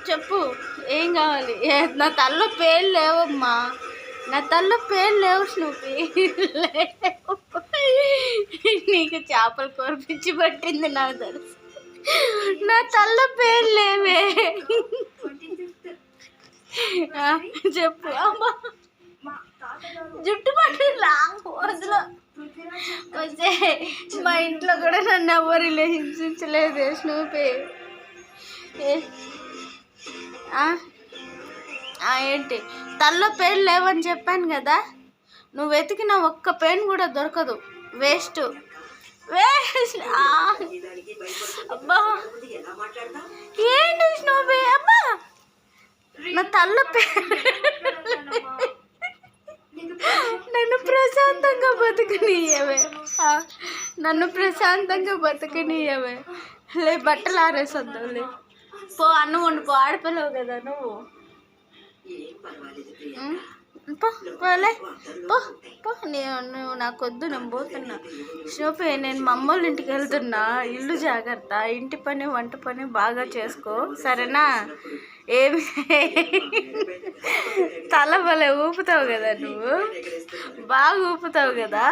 చెప్పు ఏం కావాలి? నా తల్లో పేర్లు లేవమ్మా, నా తల్లో పేర్లు లేవు స్నూపీ. నీకు చేపల కూర పిచ్చి పట్టింది నాకు తెలుసు. నా తల్లో పేర్లు లేవే. చెప్పు అమ్మా. జుట్టు పట్టి లాంగ్ వదిలో వచ్చే. మా ఇంట్లో కూడా నన్ను ఎవరు రిలేషన్షిప్స్ స్నూపీ. ఏంటి తల్లో పేర్లు లేవని చెప్పాను కదా, నువ్వు వెతికిన ఒక్క పెయిన్ కూడా దొరకదు. Waste waste. అబ్బా ఏంటి స్నూపీ? అబ్బా నా తల్లో నన్ను ప్రశాంతంగా బతకనీయవే, నన్ను ప్రశాంతంగా బతకనీయవే. లే బట్టలు ఆరేసొద్దాంలే. పో అన్నం వండు పో, ఆడపిల్లవు కదా నువ్వు. పో పోలే పో పో. నువ్వు నాకొద్దు, నేను పోతున్నా. షోపే నేను మా అమ్మోళ్ళ ఇంటికి వెళ్తున్నా. ఇల్లు జాగ్రత్త, ఇంటి పని వంట పని బాగా చేసుకో సరేనా? ఏమి తల భలే ఊపుతావు కదా నువ్వు, బాగా ఊపుతావు కదా.